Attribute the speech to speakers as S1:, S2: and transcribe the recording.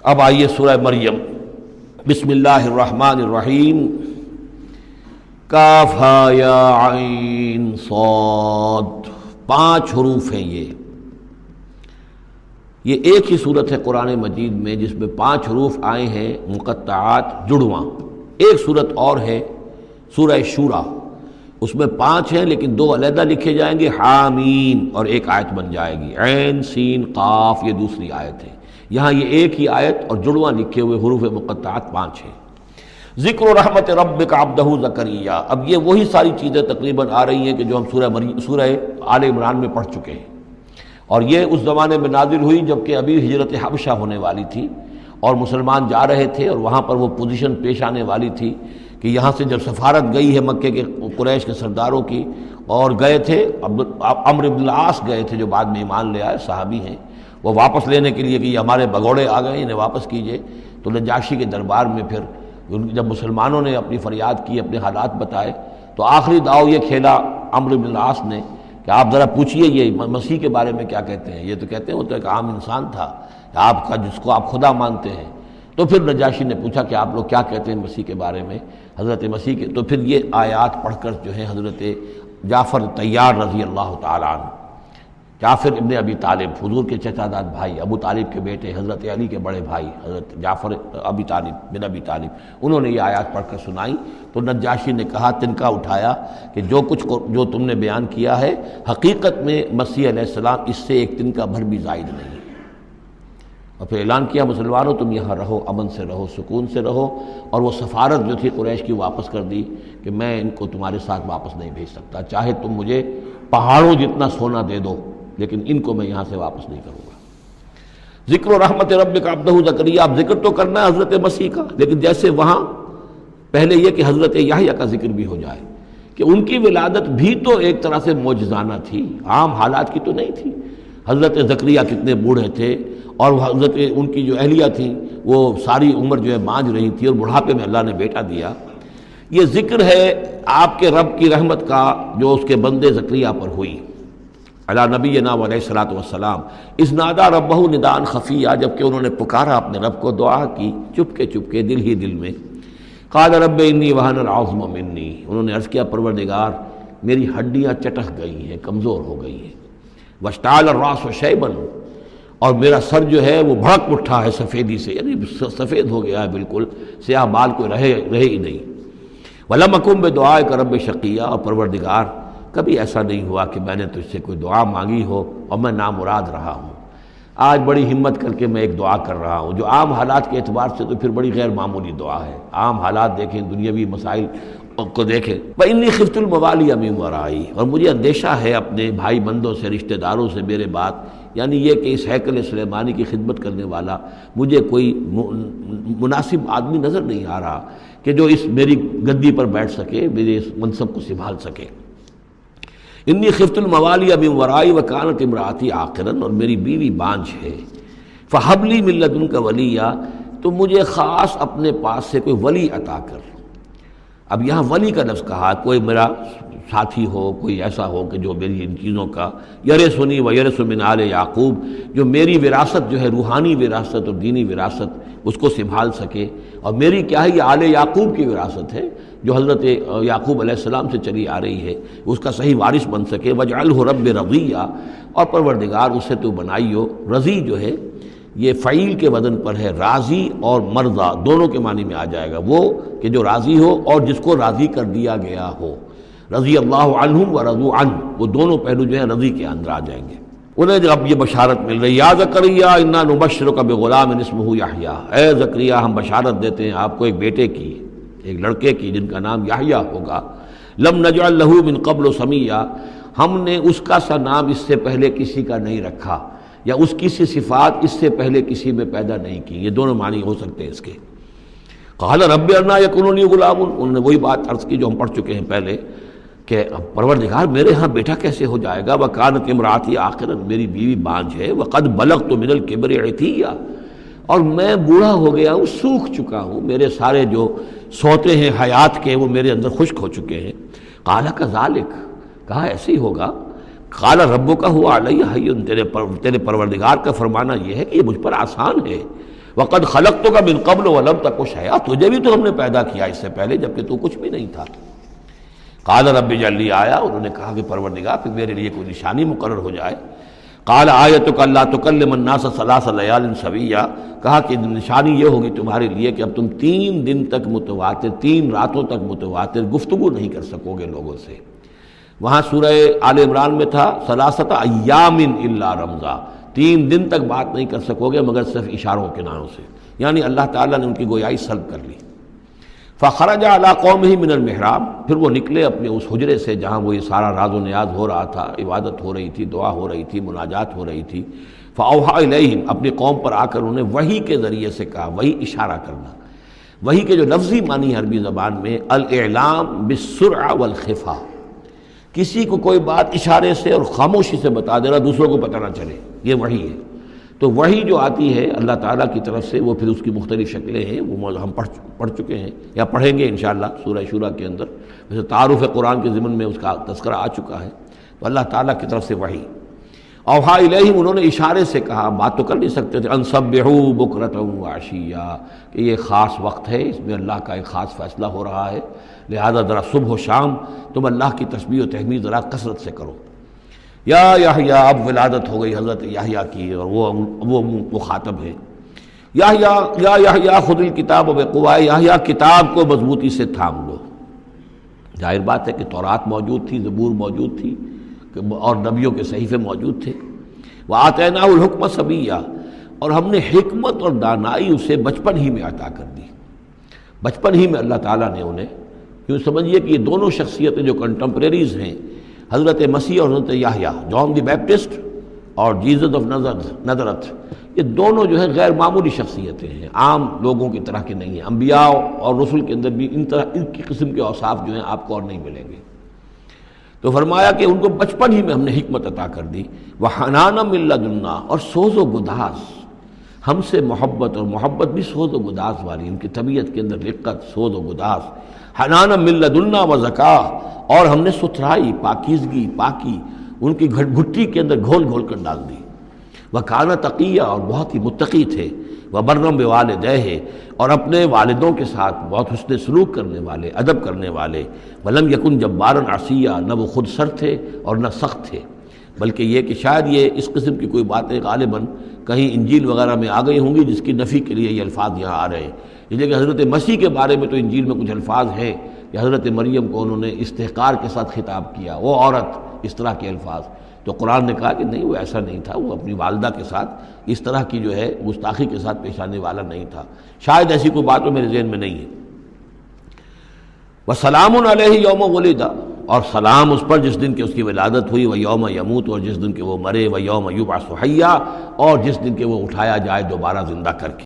S1: اب آئیے سورہ مریم، بسم اللہ الرحمن الرحیم، کاف ہا یا عین صاد، 5 حروف ہیں یہ ایک ہی صورت ہے قرآن مجید میں جس میں 5 حروف آئے ہیں مقطعات جڑواں۔ ایک صورت اور ہے سورہ شورا، اس میں 5 ہیں لیکن 2 علیحدہ لکھے جائیں گے، حامیم، اور ایک آیت بن جائے گی، عین سین قاف، یہ دوسری آیت ہے۔ یہاں یہ ایک ہی آیت اور جڑواں لکھے ہوئے حروف مقطعات 5 ہیں۔ ذکر و رحمت ربک عبدہ زکریا، اب یہ وہی ساری چیزیں تقریباً آ رہی ہیں کہ جو ہم سورہ آل عمران میں پڑھ چکے ہیں، اور یہ اس زمانے میں نازل ہوئی جبکہ ابھی ہجرت حبشہ ہونے والی تھی اور مسلمان جا رہے تھے، اور وہاں پر وہ پوزیشن پیش آنے والی تھی کہ یہاں سے جب سفارت گئی ہے مکے کے قریش کے سرداروں کی، اور گئے تھے عمرو بن العاص گئے تھے جو بعد میں ایمان لے آئے، صحابی ہیں، وہ واپس لینے کے لیے کہ یہ ہمارے بگوڑے آ گئے، انہیں واپس کیجئے۔ تو نجاشی کے دربار میں پھر جب مسلمانوں نے اپنی فریاد کی، اپنے حالات بتائے، تو آخری داؤ یہ کھیلا عمرو بن العاص نے کہ آپ ذرا پوچھئے یہ مسیح کے بارے میں کیا کہتے ہیں۔ یہ تو کہتے ہیں وہ تو ایک عام انسان تھا آپ کا جس کو آپ خدا مانتے ہیں۔ تو پھر نجاشی نے پوچھا کہ آپ لوگ کیا کہتے ہیں مسیح کے بارے میں، حضرت مسیح کے، تو پھر یہ آیات پڑھ کر جو ہے حضرت جعفر طیار رضی اللہ تعالیٰ عنہ، جعفر ابن ابی طالب، حضور کے چچا داد بھائی، ابو طالب کے بیٹے، حضرت علی کے بڑے بھائی حضرت جعفر ابی طالب بن ابی طالب، انہوں نے یہ آیات پڑھ کر سنائی۔ تو نجاشی نے کہا، تنکا اٹھایا کہ جو تم نے بیان کیا ہے حقیقت میں مسیح علیہ السلام اس سے ایک تنکا بھر بھی زائد نہیں ہے، اور پھر اعلان کیا، مسلمانوں تم یہاں رہو، امن سے رہو، سکون سے رہو، اور وہ سفارت جو تھی قریش کی واپس کر دی کہ میں ان کو تمہارے ساتھ واپس نہیں بھیج سکتا، چاہے تم مجھے پہاڑوں جتنا سونا دے دو لیکن ان کو میں یہاں سے واپس نہیں کروں گا۔ ذکر و رحمت ربک عبدہ زکریا، اب ذکر تو کرنا ہے حضرت مسیح کا، لیکن جیسے وہاں پہلے یہ کہ حضرت یحییٰ کا ذکر بھی ہو جائے کہ ان کی ولادت بھی تو ایک طرح سے معجزانہ تھی، عام حالات کی تو نہیں تھی۔ حضرت زکریا کتنے بوڑھے تھے، اور حضرت ان کی جو اہلیہ تھیں وہ ساری عمر جو ہے مانج رہی تھی، اور بڑھاپے میں اللہ نے بیٹا دیا۔ یہ ذکر ہے آپ کے رب کی رحمت کا جو اس کے بندے زکریا پر ہوئی، علی نبینا علیہ الصلوۃ والسلام، اذ نادى ربہ نداء خفیا، جبکہ انہوں نے پکارا اپنے رب کو، دعا کی چپکے چپکے دل ہی دل میں۔ قال رب انی وہن العظم منی، انہوں نے عرض کیا پروردگار میری ہڈیاں چٹک گئی ہیں، کمزور ہو گئی ہیں، واشتعل الراس شیبا، اور میرا سر جو ہے وہ بھڑک اٹھا ہے سفیدی سے، یعنی سفید ہو گیا ہے بالکل، سیاہ بال کوئی رہے ہی نہیں۔ ولم اکن بدعائک رب شقیا، اور پروردگار کبھی ایسا نہیں ہوا کہ میں نے تجھ سے کوئی دعا مانگی ہو اور میں نامراد رہا ہوں۔ آج بڑی ہمت کر کے میں ایک دعا کر رہا ہوں جو عام حالات کے اعتبار سے تو پھر بڑی غیر معمولی دعا ہے، عام حالات دیکھیں، دنیاوی مسائل کو دیکھیں۔ وَإِنِّي خِفْتُ الْمَوَالِيَ مِن وَرَائِي، اور مجھے اندیشہ ہے اپنے بھائی بندوں سے، رشتہ داروں سے میرے بعد، یعنی یہ کہ اس ہیکل سلیمانی کی خدمت کرنے والا مجھے کوئی مناسب آدمی نظر نہیں آ رہا کہ جو اس میری گدی پر بیٹھ سکے، میرے اس منصب کو سنبھال سکے۔ انی خفت الموالی من ورائی وکانت امراتی عاقرا، اور میری بیوی بانجھ ہے، فہب لی من لدنک ولیا، تو مجھے خاص اپنے پاس سے کوئی ولی عطا کر۔ اب یہاں ولی کا لفظ کہا، کوئی میرا ساتھی ہو، کوئی ایسا ہو کہ جو میری ان چیزوں کا یرثنی و یرث من آل یعقوب، جو میری وراثت جو ہے روحانی وراثت اور دینی وراثت اس کو سنبھال سکے، اور میری کیا ہے یہ آل یعقوب کی وراثت ہے جو حضرت یعقوب علیہ السلام سے چلی آ رہی ہے، اس کا صحیح وارث بن سکے۔ وجعلہ رب رضیہ، اور پروردگار اسے تو بنائی ہو، رضی جو ہے یہ فعیل کے وزن پر ہے، راضی اور مرضی دونوں کے معنی میں آ جائے گا، وہ کہ جو راضی ہو اور جس کو راضی کر دیا گیا ہو، رضی اللہ عنہم ورضوا عنہ، وہ دونوں پہلو جو ہیں رضی کے اندر آ جائیں گے۔ انہیں جب یہ بشارت مل رہی، یا زکریا انا نبشرک بغلام اسمہ یحییٰ، اے زکریا ہم بشارت دیتے ہیں آپ کو ایک بیٹے کی، ایک لڑکے کی جن کا نام یحییٰ ہوگا، لم نجعل لہ من قبل سمیہ، ہم نے اس کا سا نام اس سے پہلے کسی کا نہیں رکھا، یا اس کی سی صفات اس سے پہلے کسی میں پیدا نہیں کی، یہ دونوں معنی ہو سکتے ہیں اس کے۔ قال رب انا یکون لی غلام، انہوں نے وہی بات عرض کی جو ہم پڑھ چکے ہیں پہلے کہ پروردگار میرے ہاں بیٹا کیسے ہو جائے گا، وکانت امراتی عاقرا، میری بیوی بانجھ ہے، وقد بلغت من الکبر عتیہ، اور میں بوڑھا ہو گیا ہوں، سوکھ چکا ہوں، میرے سارے جو سوتے ہیں حیات کے وہ میرے اندر خشک ہو چکے ہیں۔ قال کذالک، کہا ایسے ہی ہوگا۔ قال ربک هو علی ہین، تیرے پروردگار کا فرمانا یہ ہے کہ یہ مجھ پر آسان ہے۔ وقد خلقتک من قبل ولم تک شیئا، تجھے بھی تو ہم نے پیدا کیا اس سے پہلے جبکہ تو کچھ بھی نہیں تھا۔ قال رب اجعل لی آیا، انہوں نے کہا کہ پروردگار پھر میرے لیے کوئی نشانی مقرر ہو جائے۔ قال آیتک الا تکلم الناس ثلاث لیال سویا، کہا کہ نشانی یہ ہوگی تمہارے لیے کہ اب تم 3 دن تک متواتر، 3 راتوں تک متواتر گفتگو نہیں کر سکو گے لوگوں سے۔ وہاں سورہ آل عمران میں تھا ثلاثۃ ایام الا رمزا، 3 دن تک بات نہیں کر سکو گے مگر صرف اشاروں کے ناموں سے، یعنی اللہ تعالیٰ نے ان کی گویائی سلب کر لی۔ فخرج علی قومہ من المحراب، پھر وہ نکلے اپنے اس حجرے سے جہاں وہ یہ سارا راز و نیاز ہو رہا تھا، عبادت ہو رہی تھی، دعا ہو رہی تھی، مناجات ہو رہی تھی۔ فاوحی الیہم، اپنی قوم پر آ کر انہوں نے وحی کے ذریعے سے کہا، وحی اشارہ کرنا۔ وحی کے جو لفظی معنی عربی زبان میں الاعلام بالسرعہ والخفا، کسی کو کوئی بات اشارے سے اور خاموشی سے بتا دینا، دوسروں کو پتہ نہ چلے، یہ وحی ہے۔ تو وحی جو آتی ہے اللہ تعالیٰ کی طرف سے، وہ پھر اس کی مختلف شکلیں ہیں، وہ ہم پڑھ چکے ہیں یا پڑھیں گے انشاءاللہ سورہ شورا کے اندر، ویسے تعارف قرآن کے ضمن میں اس کا تذکرہ آ چکا ہے۔ تو اللہ تعالیٰ کی طرف سے وحی۔ اوحا الیہم، انہوں نے اشارے سے کہا، بات تو کر نہیں سکتے تھے، ان سبحوا بکرۃ وعشیا، کہ یہ خاص وقت ہے، اس میں اللہ کا ایک خاص فیصلہ ہو رہا ہے، لہذا ذرا صبح و شام تم اللہ کی تسبیح و تحمید ذرا کثرت سے کرو۔ یا یحییٰ، اب ولادت ہو گئی حضرت یحییٰ کی اور وہ مخاطب ہے۔ یا یحییٰ خذ الکتاب بقوۃ، یحییٰ کتاب کو مضبوطی سے تھام لو۔ ظاہر بات ہے کہ تورات موجود تھی، زبور موجود تھی اور نبیوں کے صحیفے موجود تھے۔ وآتیناہ الحکم صبیہ، اور ہم نے حکمت اور دانائی اسے بچپن ہی میں عطا کر دی، بچپن ہی میں اللہ تعالیٰ نے انہیں، یوں سمجھیے کہ یہ دونوں شخصیتیں جو کنٹمپریریز ہیں، حضرت مسیح اور حضرت یحییٰ، جان دی بیپٹسٹ اور جیزس آف نظرت، یہ دونوں جو ہے غیر معمولی شخصیتیں ہیں، عام لوگوں کی طرح کے نہیں ہیں۔ انبیاء اور رسل کے اندر بھی ان کی قسم کے اوصاف جو ہیں آپ کو اور نہیں ملیں گے۔ تو فرمایا کہ ان کو بچپن ہی میں ہم نے حکمت عطا کر دی، وحنانا من لدنا، اور سوز و گداز، ہم سے محبت، اور محبت بھی سوز و گداز والی، ان کی طبیعت کے اندر رقت، سوز و گداز، حنانا من لدنا وزکا، اور ہم نے ستھرائی، پاکیزگی، پاکی ان کی گھٹی کے اندر گھول گھول کر ڈال دی۔ وکانا تقیہ، اور بہت ہی متقی تھے، وبرم بوالدیہ، اور اپنے والدوں کے ساتھ بہت حسن سلوک کرنے والے، ادب کرنے والے، ولم یکن جبارا عصیا، نہ وہ خود سر تھے اور نہ سخت تھے، بلکہ یہ کہ شاید یہ اس قسم کی کوئی باتیں غالباً کہیں انجیل وغیرہ میں آ گئی ہوں گی جس کی نفی کے لیے یہ الفاظ یہاں آ رہے ہیں۔ اس لیے کہ حضرت مسیح کے بارے میں تو انجیل میں کچھ الفاظ ہیں کہ حضرت مریم کو انہوں نے استحقار کے ساتھ خطاب کیا، وہ عورت، اس طرح کے الفاظ، تو قرآن نے کہا کہ نہیں، وہ ایسا نہیں تھا، وہ اپنی والدہ کے ساتھ اس طرح کی جو ہے گستاخی کے ساتھ پیش آنے والا نہیں تھا، شاید ایسی کوئی بات تو میرے ذہن میں نہیں ہے۔ وسلام علیہ یوم ولد، اور سلام اس پر جس دن کہ اس کی ولادت ہوئی، و یوم یموت، اور جس دن کہ وہ مرے، و یوم یبعث حیا، اور جس دن کہ وہ اٹھایا جائے دوبارہ زندہ کر کے۔